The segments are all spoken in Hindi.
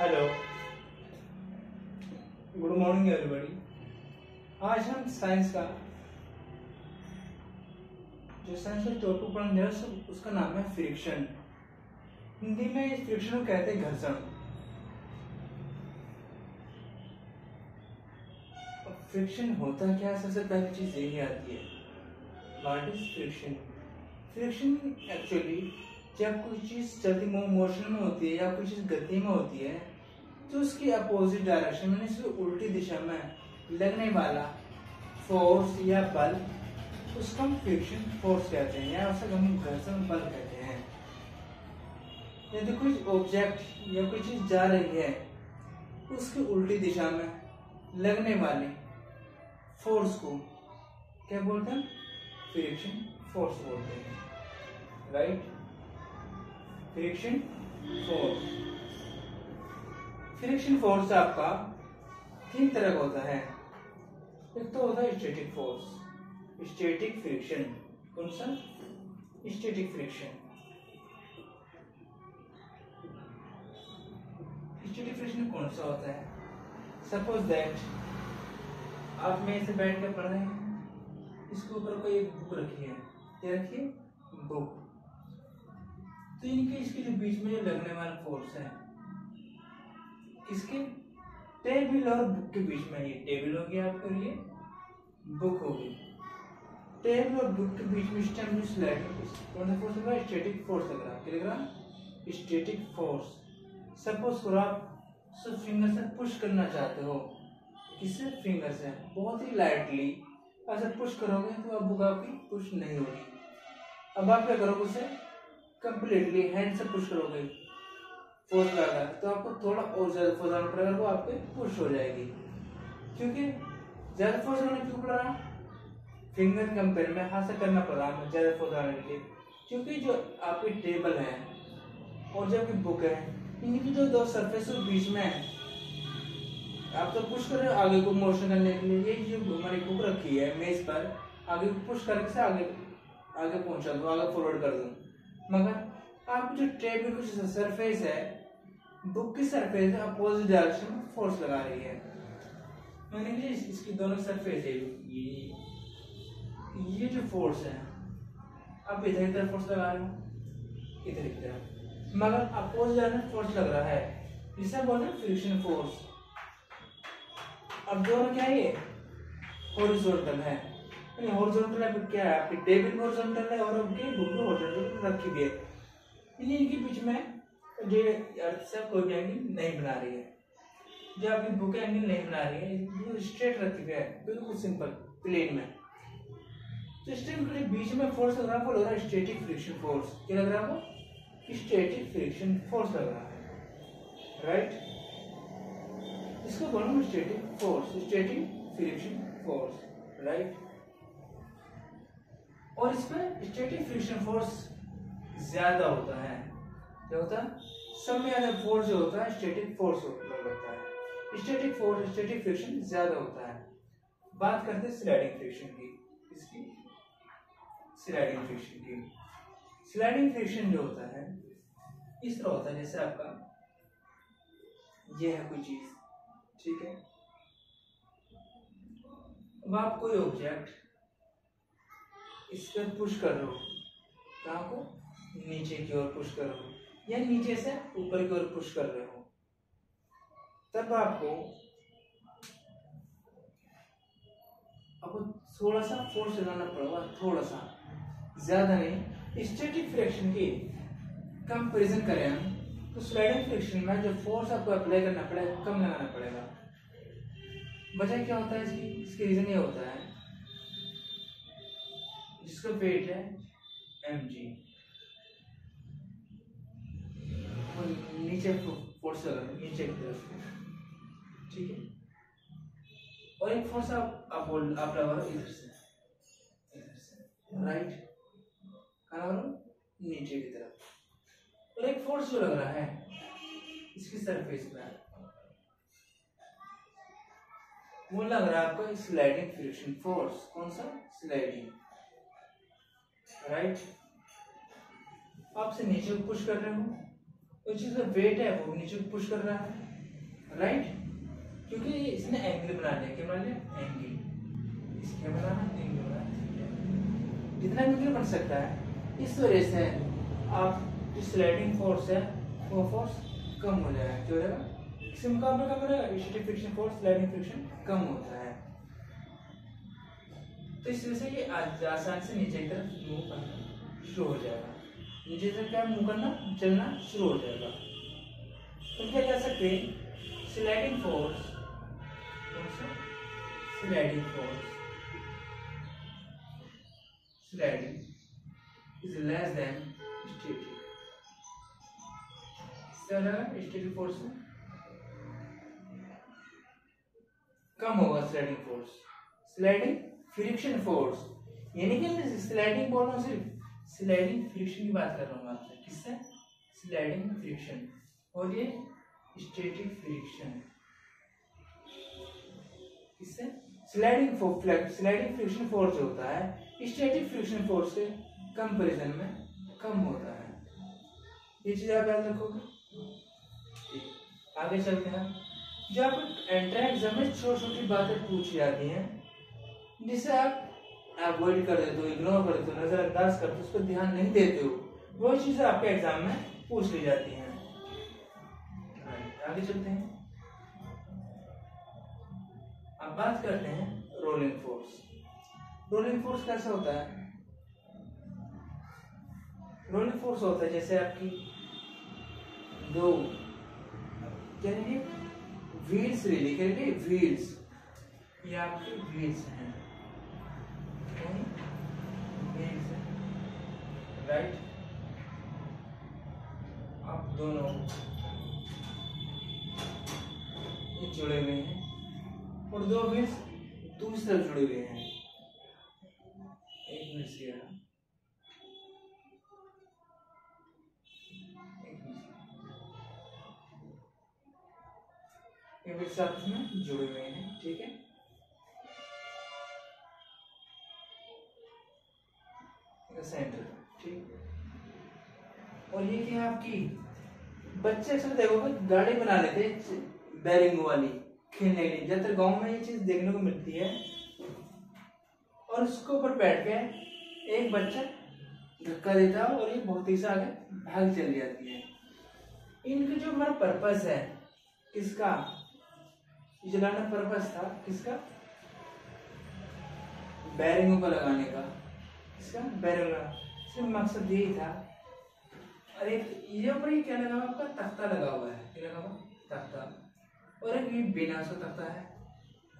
Hello, good morning everybody. आज हम साइंस का टॉपिक पढ़ने जा रहे हैं, उसका नाम है फ्रिक्शन। हिंदी में इस फ्रिक्शन को कहते हैं घर्षण। फ्रिक्शन होता क्या है? सबसे पहली चीज यही आती है, what is friction. Friction actually जब कोई चीज चलती मोशन में होती है या कोई चीज गति में होती है तो उसकी अपोजिट डायरेक्शन में, इसकी उल्टी दिशा में लगने वाला फोर्स या बल, उसको हम फ्रिक्शन फोर्स कहते हैं या उसे हम घर्षण बल कहते हैं। यदि कोई ऑब्जेक्ट या कोई चीज जा रही है उसकी उल्टी दिशा में लगने वाले फोर्स को क्या बोलते हैं? फ्रिक्शन फोर्स बोलते हैं, right. Friction force. Friction force आपका तीन तरह का होता है। एक तो होता है स्टैटिक फोर्स, स्टैटिक फ्रिक्शन। कौन सा? Static friction. स्टैटिक फ्रिक्शन कौन सा होता है? सपोज दैट आप मेरे से बैठ कर पढ़ रहे हैं, इसके ऊपर कोई एक बुक रखी है, क्या रखी है? बुक। तो इनके इसके जो बीच में जो लगने वाला फोर्स है, इसके टेबल और बुक के बीच में, ये टेबल हो गया आपके लिए, बुक होगी। टेबल और बुक के बीच में स्टेम स्लाइडिंग कौन सा फोर्स लग रहा है? स्टैटिक फोर्स लग रहा है। क्या लग रहा है? Static force. सपोज करो आप फिंगर से पुश करना चाहते हो, किससे? फिंगर से, बहुत ही लाइटली ऐसे पुश करोगे तो अब बुक आपकी पुश नहीं होगी। अब आप क्या करोगे? उसे कंप्लीटली हैंड से पुश करोगे फोर्स लगा, तो आपको थोड़ा और ज्यादा फोर्स आना पड़ेगा, वो आप पे पुश हो जाएगी। क्योंकि ज्यादा फोर्स आना क्यों पड़ रहा? फिंगर कंपेयर में हाथ से करना पड़ रहा है ज्यादा फोर्स आने के लिए, क्योंकि जो आपकी टेबल है और जो आपकी बुक है, इनकी जो दो सरफेस बीच में है, आप तो पुश कर रहे हो आगे को मोशन करने के लिए। ये जो हमारी बुक रखी है मेज पर, आगे को पुश करके से आगे आगे पहुंचा दो, आगे फॉरवर्ड कर दो। मगर आपकी जो टेबल की सरफेस है, बुक की सरफेस अपोजिट डायरेक्शन में फोर्स लगा रही है। मैंने कि इसकी दोनों सरफेस है, ये जो फोर्स है, आप इधर की तरफ फोर्स लगा रहे हो, इधर की तरफ, मगर अपोजिट डायरेक्शन फोर्स लग रहा है, जिसे बोलते हैं फ्रिक्शन फोर्स। अब दोनों क्या है? हॉरिजॉन्टल है। यानी हॉरिजॉन्टल है क्या है? आपकी टेबल हॉरिजॉन्टल है और आपकी बुक भी हॉरिजॉन्टल रखी हुई है। इनके बीच में जो अर्थ से कोई एंगल नहीं बना रही है, जो आपकी बुक एंगल नहीं बना रही है, वो स्ट्रेट रखी हुई है, बिल्कुल सिंपल प्लेन में। तो स्ट्रिंग के बीच में फोर्स लग रहा है, वो लग रहा है स्टैटिक फ्रिक्शन फोर्स। क्या लग रहा है? वो स्टैटिक फ्रिक्शन फोर्स लग रहा है, राइट। इसको बोलो static force, static friction force, right. और इसमें स्टैटिक फ्रिक्शन फोर्स ज्यादा होता है। क्या होता है? सब में ज्यादा फोर्स जो होता है स्टैटिक फोर्स होता है। स्टैटिक फोर्स, स्टैटिक फ्रिक्शन ज्यादा होता है। बात करते हैं स्लाइडिंग फ्रिक्शन की। इसकी स्लाइडिंग फ्रिक्शन की। स्लाइडिंग फ्रिक्शन जो होता है इस तरह होता है, जैसे आपका ये है कोई चीज, ठीक है। अब आप कोई ऑब्जेक्ट इस पर पुश कर रहे हो, कहाँ को? नीचे की ओर पुश कर रहे हो या नीचे से ऊपर की ओर पुश कर रहे हो, तब आपको थोड़ा सा फोर्स लगाना पड़ेगा, थोड़ा सा, ज्यादा नहीं। स्टैटिक फ्रिक्शन की कंपैरिजन करें हम तो स्लाइडिंग फ्रिक्शन में जो फोर्स आपको अप्लाई करना पड़ेगा, कम लगाना पड़ेगा। वजह क्या होता है इसकी? इसकी रीजन ये होता है, जिसका वेट है mg, नीचे फोर्स लगा नीचे की तरफ, ठीक है। और एक फोर्स आप लगा इधर से, राइट, नीचे की तरफ। और एक फोर्स जो लग रहा है इसकी सरफेस पर, वो लग रहा है आपका स्लाइडिंग फ्रिक्शन फोर्स। कौन सा? Sliding, right. आपसे नीचे पुश कर रहे हो तो जिसका वेट है वो नीचे पुश कर रहा है, राइट, क्योंकि इसने एंगल बना लिया। क्या बना लिया? एंगल। इसके बनाना एंगल बनाना, जितना एंगल बन सकता है। इस वजह से आप जो स्लाइडिंग फोर्स है वो फोर्स कम हो जाएगा। क्या हो जाएगा? इसके मुकाबले कम हो जाएगा। Static friction force, sliding friction कम होता है। तो इस वजह से ये आसानी से नीचे की तरफ मूव करना शुरू हो जाएगा। नीचे से क्या मूव करना, चलना शुरू हो जाएगा। तो क्या कह सकते हैं? Sliding force, sliding force, sliding is less than static. Static force में कम होगा sliding force. Sliding friction force, यानी कि मैं स्लाइडिंग बोल रहा हूँ, सिर्फ स्लाइडिंग फ्रिक्शन की बात कर रहा हूँ आपसे। किससे? Sliding friction. और ये स्टैटिक फ्रिक्शन, किससे? स्लाइडिंग फ्रिक्शन फोर्स जो होता है स्टैटिक फ्रिक्शन फोर्स के कंपैरिजन में कम होता है। ये चीज आप याद रखोगे। आगे चलते हैं। जब एंट्रेंस एग्जाम में छोटी छोटी बातें पूछी जाती हैं जिसे आप अवॉइड कर देते हो, इग्नोर कर देते हो, नजरअंदाज करते हो, उस पर ध्यान नहीं देते हो, वो चीजें आपके एग्जाम में पूछ ली जाती हैं। आगे चलते हैं। अब बात करते हैं रोलिंग फोर्स। रोलिंग फोर्स कैसा होता है? रोलिंग फोर्स होता है जैसे आपकी दो व्हील्स रिली करेंगे, व्हील्स, ये आपके व्हील्स हैं, व्हील्स हैं, राइट। आप दोनों ये जुड़े हुए हैं और दो व्हील्स दूसरी तरफ जुड़े हुए हैं। एक व्हील्स ये रहा, ये व्हील्स आपस में जुड़े हुए हैं, ठीक है। सेंटर, ठीक। और ये क्या आपकी बच्चे अक्सर देखोगे गाड़ी बना लेते हैं बैरिंग वाली खेलने के लिए, ज्यादातर गांव में ये चीज देखने को मिलती है। और उसके ऊपर बैठ के एक बच्चा धक्का देता है और ये बहुत तेज आगे भाग चल जाती है। इनका जो हमारा पर्पस है, किसका ये चलाना पर्पस था, किसका? बैरिंगों को लगाने का, किसका? बैरिंग का सिर्फ मकसद यही था। अरे ये ऊपर ये क्या लगा हुआ? आपका तख्ता लगा हुआ है, क्या लगा हुआ? तख्ता। और एक ये बिना सो तख्ता है,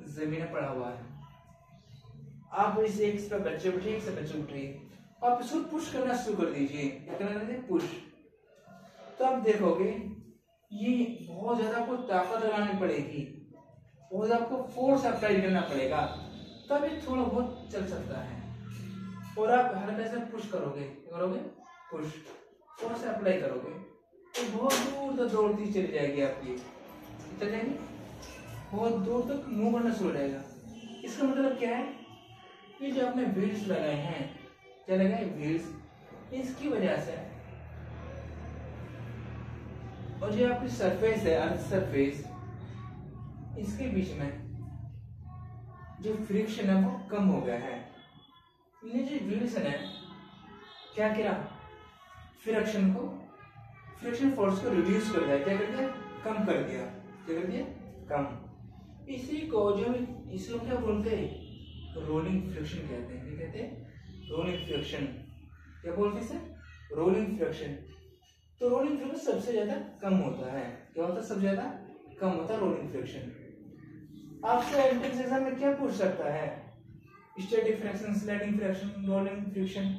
जमीन पड़ा हुआ है। आप इस एक पे बच्चे बैठे, एक से बच्चे उठिए, आप इसको पुश करना शुरू कर दीजिए। क्या करना है? पुश। तो आप देखोगे ये बहुत ज्यादा आपको ताकत लगानी पड़ेगी, बहुत आपको फोर्स अप्लाई करना पड़ेगा, तब ये थोड़ा बहुत चल सकता है। और आप हल्का से पुश करोगे, क्या करोगे? पुश, फोर्स अप्लाई करोगे तो बहुत दूर तक दौड़ती चली जाएगी आपकी, चल जाएगी, बहुत दूर तक मूव करना शुरू हो जाएगा। इसका मतलब क्या है? ये जो आपने व्हील्स लगाए हैं, क्या लगाए? व्हील्स, इसकी वजह से, और जो आपकी सरफेस है, अर्थ सरफेस, इसके बीच में जो फ्रिक्शन है वो कम हो गया है। ये जो व्हील्स है क्या किया? फ्रिक्शन फोर्स को रिड्यूस कर दिया। क्या कर दिया? कम कर दिया। क्या कर दिया? कम। इसी को जो इसको क्या बोलते हैं? रोलिंग फ्रिक्शन कहते हैं। क्या कहते हैं? Rolling friction. क्या बोलते हैं? Rolling friction. तो रोलिंग फ्रिक्शन सबसे ज्यादा कम होता है। क्या होता है? सबसे ज्यादा कम होता है रोलिंग फ्रिक्शन। आपसे एंट्रेंस एग्जाम में क्या पूछ सकता है? Static friction, sliding friction, rolling friction,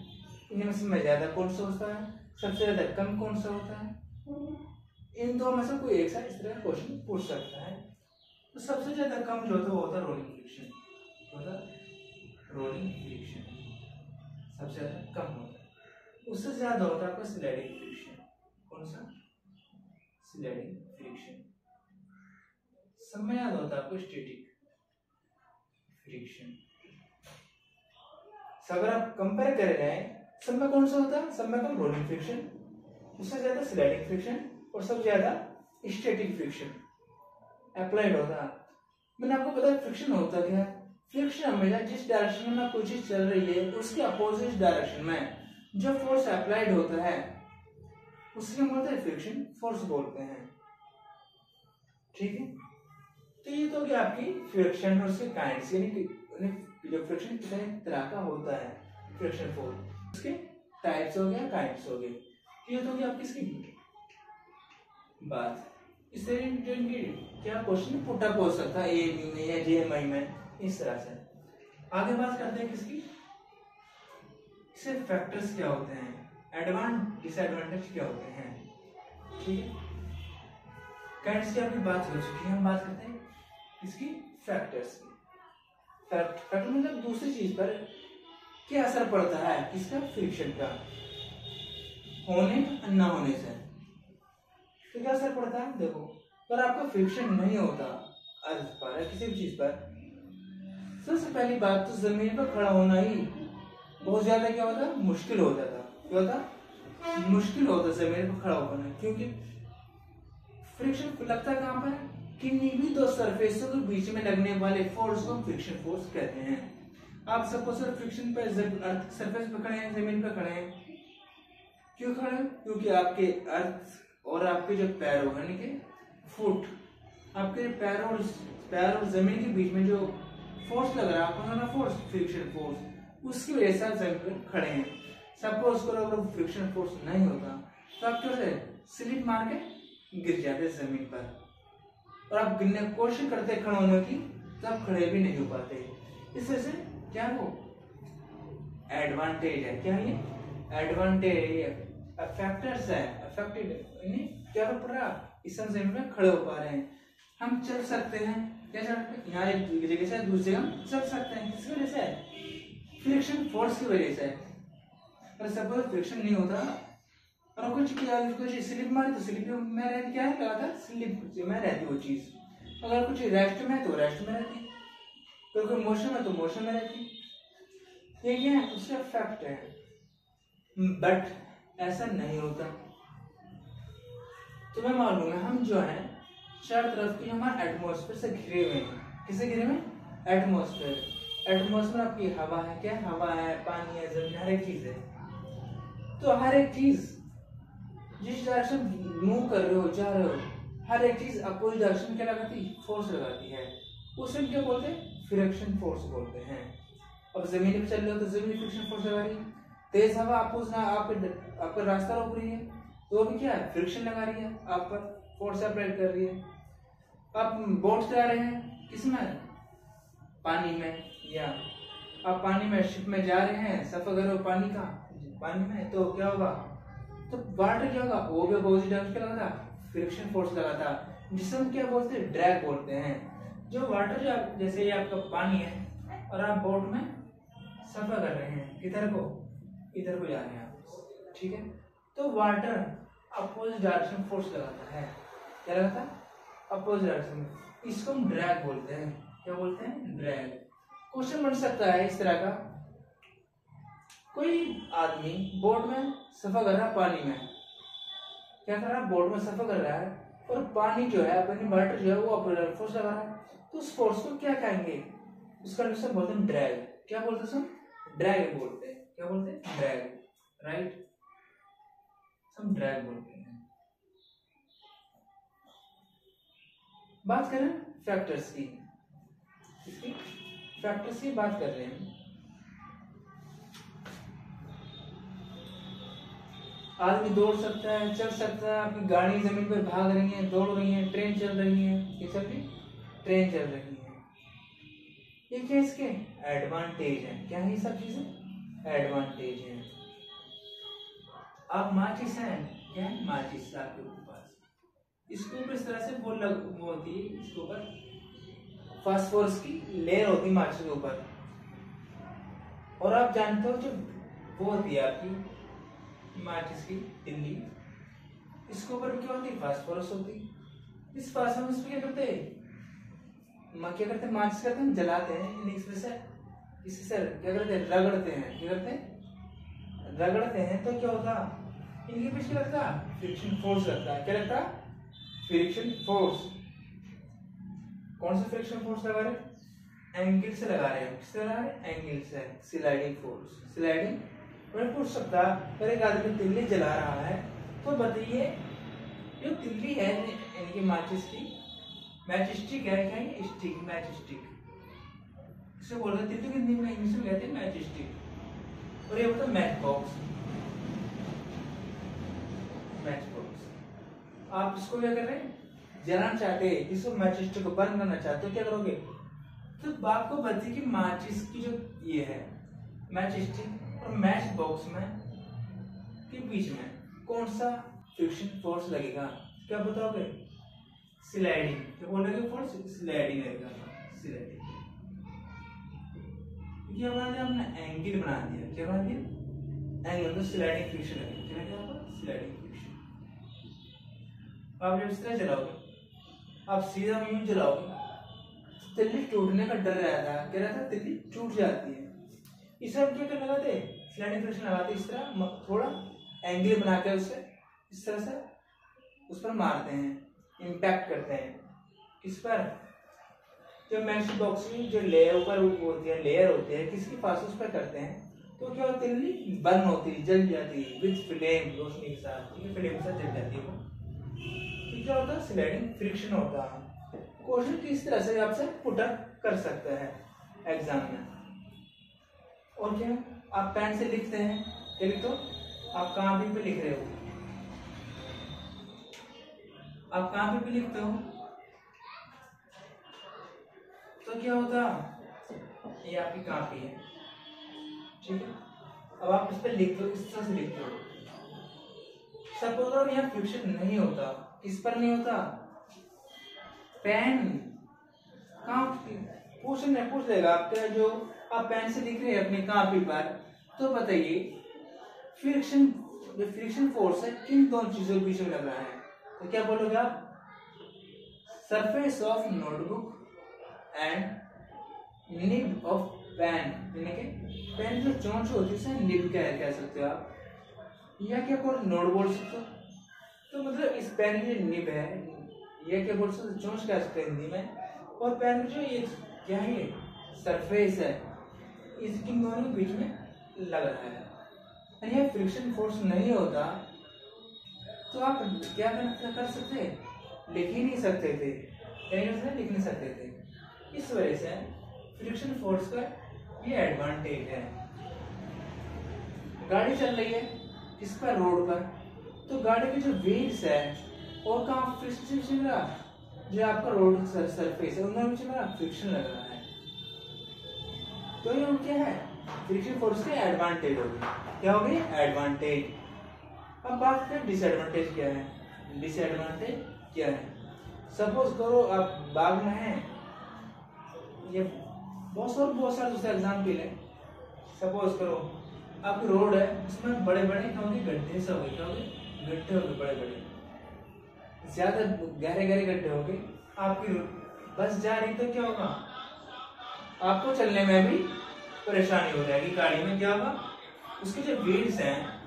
इनमें से ज्यादा कौन सा होता है, सबसे ज्यादा कम कौन सा होता है? इन दो में से कोई एक सा इस तरह का क्वेश्चन पूछ सकता है। तो सबसे ज्यादा कम जो होता है वो होता है रोलिंग फ्रिक्शन। रोलिंग फ्रिक्शन सबसे ज्यादा कम होता है। उससे ज्यादा होता है आपका स्लाइडिंग फ्रिक्शन। कौन सा? Sliding friction. सब में याद होता है आपको स्टैटिक फ्रिक्शन। अगर आप कंपेयर कर रहे हैं, सब में कौन सा होता है? सब में कम रोलिंग फ्रिक्शन, उससे ज्यादा स्लाइडिंग फ्रिक्शन, और सबसे ज्यादा स्टैटिक फ्रिक्शन अप्लाइड होता है। मैंने आपको बताया फ्रिक्शन होता क्या है। फ्रिक्शन हमेशा जिस डायरेक्शन में कोई चीज चल रही है उसके अपोजिट डायरेक्शन में जो फोर्स अप्लाइड होता है उसके बोलते हैं फ्रिक्शन फोर्स बोलते हैं। ठीक है, तो ये तो क्या आपकी फ्रिक्शन और उसके काइंड्स, यानी कि जो फ्रिक्शन कितने तरह का होता है, फ्रिक्शन फोर्स उसके टाइप्स हो गया, काइंड्स हो गए। ये तो क्या आपकी इसकी बात। इससे क्या क्वेश्चन पुटअप हो सकता है ए में या जेएमआई में, इस तरह से। आगे बात करते हैं किसकी, इससे फैक्टर्स क्या होते हैं, एडवांटेज डिसएडवांटेज क्या होते हैं। ठीक है, काइंड्स की आपकी बात हो चुकी है, हम बात करते हैं इसकी फैक्टर्स की। फैक्टर मतलब दूसरी चीज पर क्या असर पड़ता है, किसका, फ्रिक्शन का, होने न होने से। तो क्या असर पड़ता है, देखो पर आपका फ्रिक्शन नहीं होता अर्थ पर या किसी भी चीज पर, सबसे पहली बात तो जमीन पर खड़ा होना ही बहुत ज्यादा क्या होता, मुश्किल हो जाता। क्या होता, मुश्किल होता जमीन पर खड़ा होना, क्योंकि फ्रिक्शन लगता है कहां पर, किन्हीं भी दो सरफेसों के बीच में लगने वाले फोर्स को फ्रिक्शन फोर्स कहते हैं। आप सपोज फ्रिक्शन पे अर्थ सरफेस पे खड़े हैं, जमीन पे खड़े हैं, क्यों खड़े हैं, क्योंकि आपके अर्थ और आपके जो पैर हो यानी कि फुट, आपके पैर और जमीन के बीच में जो फोर्स लग रहा है आपको ना फोर्स, फ्रिक्शन फोर्स, उसकी वजह से आप जमीन पर खड़े हैं। सपोज करो अगर फ्रिक्शन फोर्स नहीं होता तो आप क्या स्लिप मार के गिर जाते जमीन पर, और आप गिरने की कोशिश करते खड़े होने की तब खड़े भी नहीं हो पाते। इस वजह से क्या वो एडवांटेज है, क्या ये एडवांटेज फैक्टर्स है, अफेक्टेड क्या पड़ रहा, इस जमीन में खड़े हो पा रहे हैं, हम चल सकते हैं, क्या चल यहाँ एक जगह से दूसरी जगह चल सकते हैं, किस वजह से, फ्रिक्शन फोर्स की वजह से। अगर सपोज फ्रिक्शन नहीं होता और कुछ किया, कुछ स्लिप मारे तो स्लिप में रहती, क्या है लगा था, स्लिप में रहती वो चीज। अगर कुछ रेस्ट में तो रेस्ट में रहती, तो कोई मोशन में तो मोशन में रहती। ये क्या है, उसका फैक्ट है, बट ऐसा नहीं होता। तुम्हें मालूम है हम जो है चार तरफ की हमारे एटमॉस्फेयर से घिरे हुए हैं, किससे घिरे हुए, एटमॉस्फेयर। एटमॉस्फेयर आपकी हवा है, क्या हवा है, पानी है, जमीन, हर एक चीज है। तो हर एक चीज जिस डायरेक्शन मूव कर रहे हो, जा रहे हो, हर एक चीज अपोजिट डायरेक्शन क्या लगाती, फोर्स लगाती है, उसे क्या बोलते हैं, फ्रिक्शन फोर्स बोलते हैं। अब जमीन पे चल रहे हो तो जमीन फ्रिक्शन फोर्स लगा रही है, तेज हवा आपका रास्ता रोक रही है तो अभी क्या है, फ्रिक्शन लगा रही है, आप पर फोर्स अप्लाई कर रही है। आप बोट चला रहे हैं किसमें, पानी में, या आप पानी में शिप में जा रहे हैं, सफर कर रहे हो पानी में, तो क्या होगा, तो वाटर क्या होगा, वो भी अपोजिट डायरेक्शन क्या लगा था, फ्रिक्शन फोर्स लगा था, जिसे हम क्या बोलते हैं, ड्रैग बोलते हैं। जो वाटर जो जैसे ये आपका पानी है और आप बोट में सफर कर रहे हैं, इधर को जा रहे हैं आप, ठीक है, तो वाटर अपोजिट डायरेक्शन फोर्स लगाता है, क्या लगाता है, अपोजिट डायरेक्शन में, इसको हम ड्रैग बोलते हैं। क्या बोलते हैं, ड्रैग। क्वेश्चन बन सकता है इस तरह का, कोई आदमी बोट में सफर कर रहा है, पानी में क्या कर रहा है, बोट में सफर कर रहा है, और पानी जो है अपनी वाटर जो है वो अपोजिट फोर्स लगा रहा है, तो उस फोर्स को क्या कहेंगे, उसका नाम बोलते हैं ड्रैग। क्या बोलते हैं, ड्रैग बोलते हैं, क्या बोलते हैं, ड्रैग, राइट, हम ड्रैग बोलते हैं। बात करें फैक्टर्स की, इसकी फैक्टर्स की बात कर रहे हैं। आदमी दौड़ सकता है, चल सकता है, आपकी गाड़ी जमीन पर भाग रही है, दौड़ रही है, ट्रेन चल रही है, ये सब भी ट्रेन चल रही है, ये क्या इसके एडवांटेज है, क्या है ये सब चीजें, एडवांटेज है। आप माचिस है, क्या है, माचिस आपके पास, इसके ऊपर इस तरह से वो होती है, इसके ऊपर फास्फोरस की लेयर होती है माचिस के ऊपर, और आप जानते हो जो वो होती है आपकी माचिस की तिल्ली, इसके ऊपर क्या होती है, फास्फोरस होती है। इस फास्फोरस पे क्या करते हैं, क्या करते हैं, माचिस करते हैं, जलाते हैं, इससे क्या करते हैं, रगड़ते हैं, क्या करते हैं, रगड़ते हैं, तो क्या होता, इनके पीछे लगता है फ्रिक्शन फोर्स लगता है। क्या लगता है? Friction force. कौन सा फ्रिक्शन फोर्स लगा रहे? एंगल से लगा रहे हैं। किससे लगा रहे हैं? एंगल से। Sliding force. स्लाइडिंग। मैं पूछ सकता अगर एक आदमी तिल्ली जला रहा है तो बताइए जो तिल्ली है इनकी माचिस की मैच स्टिक है क्या? ये स्टिक मैच स्टिक इसे बोलते हैं तिल्ली। हिंदी में इंग्लिश में कहते हैं मैच स्टिक। और ये होता है मैच बॉक्स। Match box. आप इसको क्या कर रहे हैं? जलाना चाहते हैं, इसको मैच स्टिक को बर्न करना चाहते हो, क्या करोगे? तो आपको बताइए कि माचिस की जो ये है मैच स्टिक और मैच बॉक्स में के बीच में कौन सा फ्रिक्शन फोर्स लगेगा? क्या बताओगे? स्लाइडिंग। क्या बोलोगे? फोर्स स्लाइडिंग लगेगा। स्लाइडिंग। क्या बना दिया हमने? एंगल बना दिया। क्या बना दिया? एंगल। तो स्लाइडिंग फ्रिक्शन लगेगा। क्या लगेगा आपको? Sliding friction. आप जब इस तरह चलाओगे, आप सीधा यूं चलाओगे, तिल्ली टूटने का डर रहता है। क्या रहता है? तिल्ली टूट जाती है। इसे हम क्या करने लगाते? स्लाइडिंग फ्रिक्शन लगाते। इस तरह थोड़ा एंगल बना के उसे इस तरह से उस पर मारते हैं, इम्पैक्ट करते हैं। किस पर? जो मैच बॉक्स की जो लेयर ऊपर होती है, लेयर होती है, किसके पास उस पर करते हैं तो क्या होती है? तिल्ली बर्न होती है, जल जाती है विद फ्लेम, रोशनी के साथ। ठीक है, फ्लेम के साथ जल जाती है वो। तो क्या होता है? स्लाइडिंग फ्रिक्शन होता है। क्वेश्चन किस तरह से आपसे पुट अप कर सकते हैं एग्जाम में। और क्या? आप पेन से लिखते हैं, क्या लिखते हो? आप कॉपी पे लिख रहे हो, आप कॉपी पे लिखते हो तो क्या होता? ये आपकी कॉपी है, ठीक है। अब आप इस पर लिखते हो, इस तरह से लिखते हो। सपोज और यहाँ फ्रिक्शन नहीं होता, किस पर नहीं होता? पेन। कहाँ पूछ लेगा आपका जो आप पेन से लिख रहे हैं अपनी कॉपी पर, तो बताइए फ्रिक्शन फोर्स है किन दोनों चीजों के बीच में लग रहा है? तो क्या बोलोगे आप? Surface of notebook and nib of pen. Pen जो चोंच होती है उसे निब कह सकते हो आप, या क्या नोट बोल सकते हो। तो मतलब इस पेन की जो निब है ये क्या बोल सकते? चोंच कह सकते हैं हिंदी में। और पेन की जो ये क्या है, ये सरफेस है, इस किन दोनों के बीच में लग रहा है। यह फ्रिक्शन फोर्स नहीं होता तो आप क्या कर सकते? लिख ही नहीं सकते थे, लिख नहीं सकते थे। इस वजह से फ्रिक्शन फोर्स का ये एडवांटेज है। गाड़ी चल रही है किस पर? रोड पर। तो गाड़ी के जो व्हील्स है और कहाँ फ्रिक्शन चल रहा? जो आपका रोड सरफेस है उनमें फ्रिक्शन लग रहा है। तो ये क्या है? फ्रिक्शन फोर्स के एडवांटेज होगी। क्या होगी? एडवांटेज। अब बात करें डिसएडवांटेज क्या है। डिसएडवांटेज क्या है? सपोज करो आप बाग में हैं, ये बहुत सारे दूसरे एग्जाम्पल है। सपोज करो आपकी रोड है, उसमें बड़े बड़े क्या होंगे? गड्ढे से हो गए। क्या हो गए? गड्ढे हो गए, बड़े बड़े, ज्यादा गहरे गहरे गड्ढे हो गए। आपकी बस जा रही तो क्या होगा? आपको चलने में भी परेशानी हो जाएगी। गाड़ी में क्या होगा? उसके जो व्हील्स हैं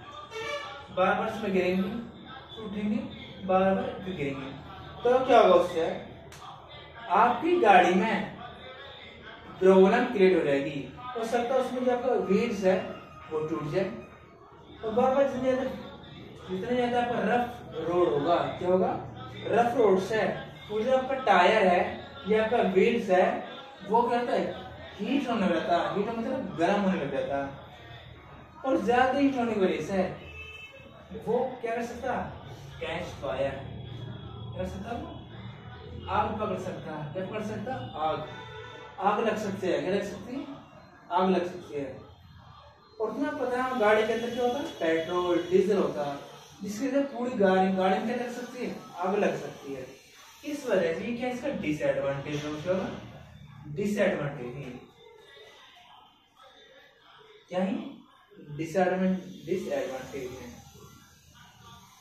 बार बार उसमें गिरेंगे, टूटेंगे, बार बार गिरेंगे। तो क्या होगा? उससे आपकी गाड़ी में प्रॉब्लम क्रिएट हो जाएगी। हो सकता है उसमें जो आपका व्हील्स है वो टूट जाए। और बार बार जितने ज्यादा आपका रफ रोड होगा, क्या होगा? रफ रोड से वो जो आपका टायर है या आपका व्हील्स है वो क्या होता है? हीट होने लगता है। हीट मतलब गर्म होने लग जाता है। और ज्यादा हीट होने की वजह से वो क्या कर सकता? कैच फायर कर सकता, वो आग पकड़ सकता है। क्या पकड़ सकता? आग लग सकती है। क्या लग सकती है? आग लग सकती है। और तुम्हें पता है गाड़ी के अंदर क्या होता है? पेट्रोल डीजल होता है, जिसके अंदर पूरी गाड़ी में क्या लग सकती है? आग लग सकती है। इस वजह से क्या इसका डिसएडवांटेज होगा? डिसएडवांटेज ही क्या है? डिसएडवांटेज है।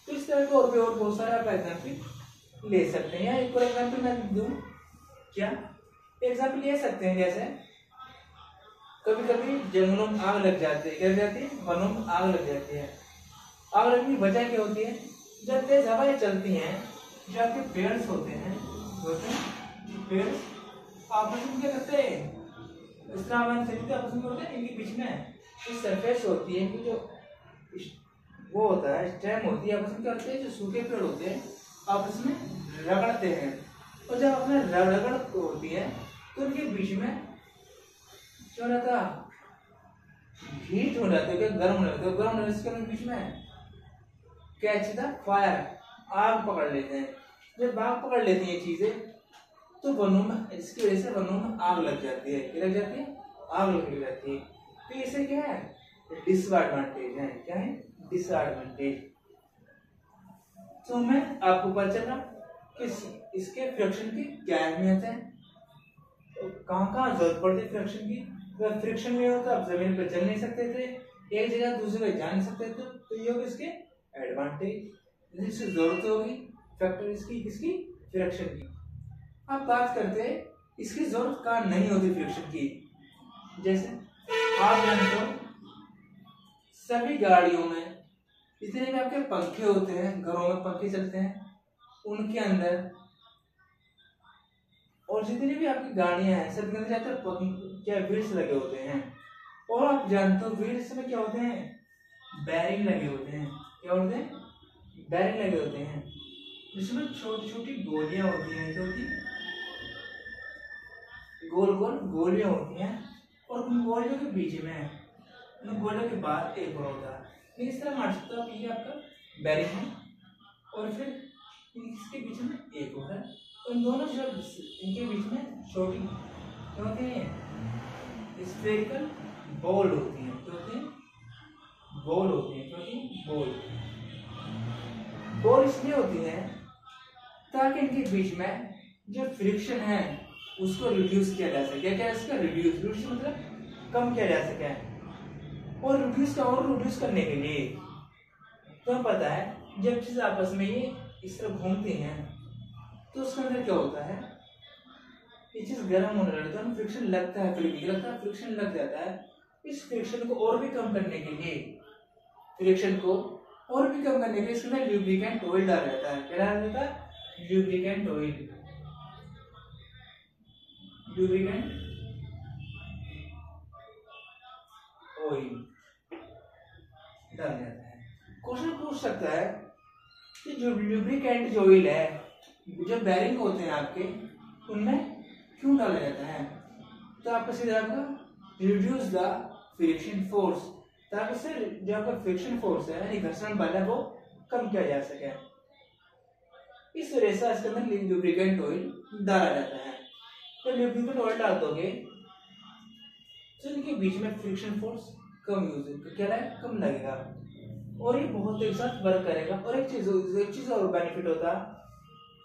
तो इस तरह के और भी और बहुत सारे आप एग्जाम्पल ले सकते हैं। एक और एग्जाम्पल मैं दूं क्या? एग्जाम्पल ले सकते हैं जैसे कभी कभी जंगलों में आग लग जाती है। क्या लग जाती है? वनों में आग लग जाती है। आग लगने की वजह क्या होती है? जब तेज हवाएं चलती हैं, जो आपके पेड़ होते हैं पेड़ आपस में क्या करते हैं? इस तरह हवाएं चलती आपस में होते हैं, इनके बीच में जो सरफेस होती है, इनकी जो वो होता है स्टेम होती है, आपस में क्या करते हैं? जो सूखे पेड़ होते हैं आपस में रगड़ते हैं, और जब अपने रगड़ होती है तो उनके बीच में क्या रहता? हीट हो जाती है, गर्म हो जाती है। गर्म होने से बीच में कैच द फायर, आग पकड़ लेते हैं। जब आग पकड़ लेती है चीजें तो वनों में, इसकी वजह से वनों में आग लग जाती है। क्या लग जाती है? आग लग जाती है। तो इसे क्या है? डिसएडवांटेज है। क्या है? डिसएडवांटेज। तो मैं आपको पता चला कि इसके फ्रिक्शन की क्या अहमियत है, तो कहाँ जरूरत पड़ती है फ्रिक्शन की। अगर फ्रिक्शन नहीं होता आप जमीन पर चल नहीं सकते थे, एक जगह दूसरी जगह जा नहीं सकते थे। तो ये होगा इसके एडवांटेज। इसकी जरूरत होगी फैक्टर इसकी किसकी? फ्रिक्शन की। अब बात करते हैं इसकी जरूरत कहाँ नहीं होती फ्रिक्शन की। जैसे आप जानते हो सभी गाड़ियों में जितने भी आपके पंखे होते हैं, घरों में पंखे चलते हैं, उनके अंदर और जितनी भी आपकी गाड़ियां हैं सब के अंदर जाकर क्या व्हील्स लगे होते हैं। और आप जानते हो व्हील्स में क्या होते हैं? बैरिंग लगे होते हैं। क्या होते हैं? बैरिंग लगे होते हैं, जिसमें छोटी छोटी गोलियां होती हैं। क्या होती है? गोल गोल गोलियां होती हैं, और उन गोलियों के बीच में, उन गोलियों के बाद एक और होता है। इस तरह मान सकते हो आप, ये आपका बैरिंग है और फिर इसके बीच में एक और है। इन दोनों जो इनके बीच में छोटी क्या होती है? स्फेरिकल बॉल होती है। क्या होती है? बॉल होती है। क्या होती है? बॉल। बॉल इसलिए होती है ताकि इनके बीच में जो फ्रिक्शन है उसको रिड्यूस किया जा सके। क्या इसका? रिड्यूस मतलब कम किया जा सके। और रिड्यूस करने के लिए तो पता है जब चीज आपस में ये इस तरह घूमती हैं तो उसके अंदर क्या होता है? ये चीज गर्म होने लगता है, फ्रिक्शन लगता है, फ्रिक्शन लग जाता है। इस फ्रिक्शन को और भी कम करने के लिए, इसके अंदर ल्यूब्रिकेंट ऑयल डाला जाता है। क्या डाला जाता है? Lubricant oil. डाल जाता है। क्वेश्चन पूछ सकता है कि जो ल्यूब्रिकेंट जो ऑयल है, जो बैरिंग होते हैं आपके, उनमें क्यों डाला जाता है? तो आपका सीधा आपका रिड्यूस द फ्रिक्शन फोर्स, ताकि से जो आपका फ्रिक्शन फोर्स है यानी घर्षण बल है वो कम किया जा सके। इस वजह से इसके अंदर लुब्रिकेंट ऑयल डाला जाता है। तो लुब्रिकेंट ऑयल डाल दोगे तो इनके बीच में फ्रिक्शन फोर्स कम क्या है? कम लगेगा, और ये बहुत एक साथ वर्क करेगा। और एक चीज और बेनिफिट होता है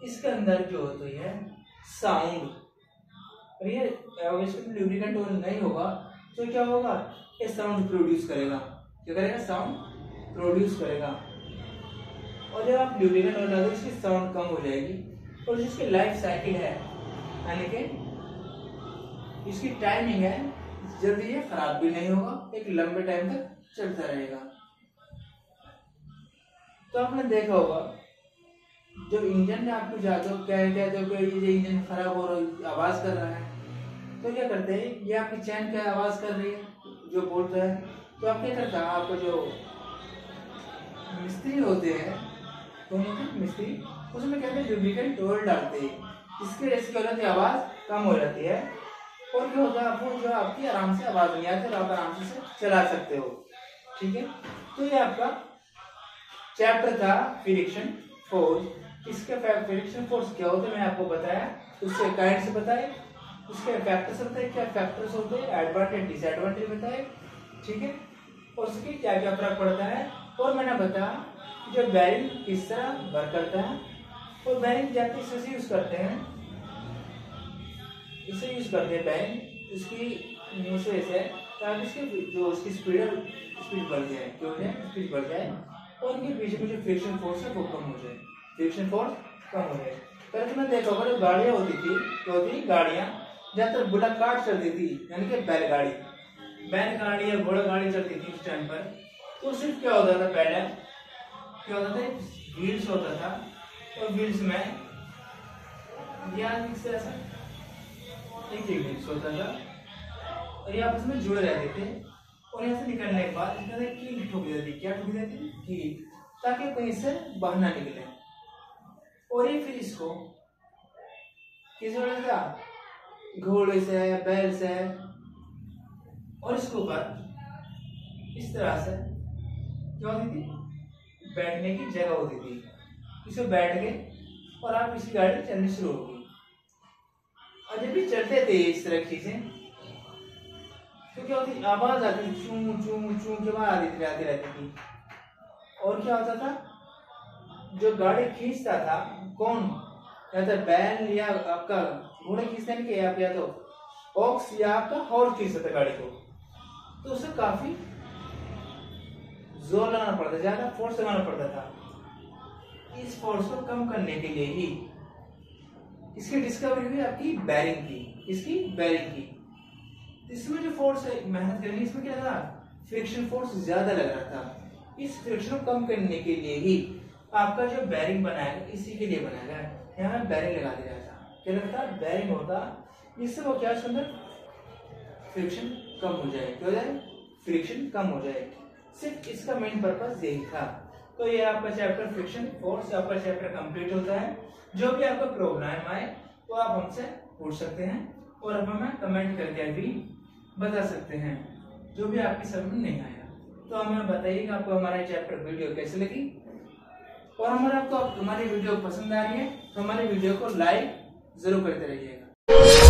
इसके अंदर जो होती है साउंड। और ये लुब्रिकेंट ऑयल नहीं होगा तो क्या होगा? ये साउंड प्रोड्यूस करेगा। क्या करेगा? साउंड प्रोड्यूस करेगा। और जब आप लुब्रिकेंट ऑयल डालोगे इसकी साउंड कम हो जाएगी, और जिसकी लाइफ साइकिल है यानी कि इसकी टाइमिंग है, जल्दी ये खराब भी नहीं होगा, एक लंबे टाइम तक चलता रहेगा। तो आपने देखा होगा जो इंजन में आपको जाते हो क्या जो ये इंजन खराब हो रहा है, आवाज कर रहा है, तो क्या करते हैं? ये आपकी चैन क्या आवाज कर रही है जो बोलता है, तो आप क्या करता है? आपको जो मिस्त्री होते हैं तो मिस्त्री उसमें कहते हैं लुब्रिकेंट ऑयल डालते हैं, इसके वजह से क्या होती है? आवाज कम हो जाती है, और क्या होता है? आपको जो आपकी आराम से आवाज नहीं आती और आप आराम से चला सकते हो। ठीक है, तो ये आपका चैप्टर था फ्रिक्शन फोर्स। इसके फ्रिक्शन फोर्स क्या होते हैं मैंने आपको बताया, उसके काइंड से बताए, उसके फैक्टर्स बताए, क्या फैक्टर्स होते हैं, एडवांटेज डिसएडवांटेज बताए। ठीक है, और उसकी क्या क्या फर्क पड़ता है, और मैंने बताया जो बैरिंग किस तरह वर्क करता है, और बैरिंग जाते इससे यूज करते हैं, इसे यूज करते हैं बैरिंग इसकी नीचे से, ताकि इसकी जो उसकी स्पीड बढ़ जाए, क्यों स्पीड बढ़ जाए, और इनके बीच में जो फ्रिक्शन फोर्स है वो कम हो जाए, फ्रिक्शन फोर्स कम हो जाए। पहले तुमने देखा होगा जो गाड़ियां होती थी, तो होती गाड़ियां ज्यादातर बुलेट कार्ट चलती थी, यानी कि बैलगाड़ी या घोड़ा गाड़ी चलती थी उस टाइम पर। तो सिर्फ क्या होता था? पहले क्या होता था, व्हील्स होता था और व्हील्स में एक व्हील्स होता था और ये आपस में जुड़े रहते थे और यहाँ से निकलने के बाद कील ठोक देती। क्या ठोक देती? कील, ताकि कहीं से बाहर ना निकले। और ये फिर इसको किस वजह से, घोड़े से, बैल से, और इसके ऊपर इस तरह से क्या होती थी, बैठने की जगह होती थी। इसमें बैठ गए और आप इसकी गाड़ी चलनी शुरू होगी। और जब भी चलते थे इस तरह की चीजें तो क्या होती, आवाज आती, चू चू चू की आवाज आती रहती थी। और क्या होता था, जो गाड़ी खींचता था कौन, या तो बैल या आपका घोड़े खींचते नहीं कि आप, या तो ऑक्स या आपका हॉर्स खींचता था गाड़ी को, तो उसे काफी जोर लगाना पड़ता, ज्यादा फोर्स लगाना पड़ता था। इस फोर्स को कम करने के लिए ही इसकी डिस्कवरी हुई आपकी बैरिंग की, इसकी बैरिंग की। इसमें जो फोर्स है मेहनत करनी, इसमें क्या था, फ्रिक्शन फोर्स ज्यादा लग रहा था। इस फ्रिक्शन को कम करने के लिए ही आपका जो बैरिंग बनाया इसी के लिए बनाया गया। यहाँ बैरिंग लगा दिया था, क्या लगता है, बैरिंग होता, इससे वो क्या उसके अंदर फ्रिक्शन कम हो जाए, क्या हो जाए, फ्रिक्शन कम हो जाए। सिर्फ इसका मेन पर्पस यही था। तो ये आपका चैप्टर फ्रिक्शन फोर्स, आपका चैप्टर कंप्लीट होता है। जो भी आपका प्रॉब्लम आए तो आप हमसे पूछ सकते हैं और अब हमें कमेंट करके भी बता सकते हैं, जो भी आपकी समझ में नहीं आया। तो हमें बताइएगा आपको हमारा चैप्टर वीडियो कैसे लगी, और हमारे आपको हमारी वीडियो पसंद आ रही है तो हमारे वीडियो को लाइक जरूर करते रहिएगा।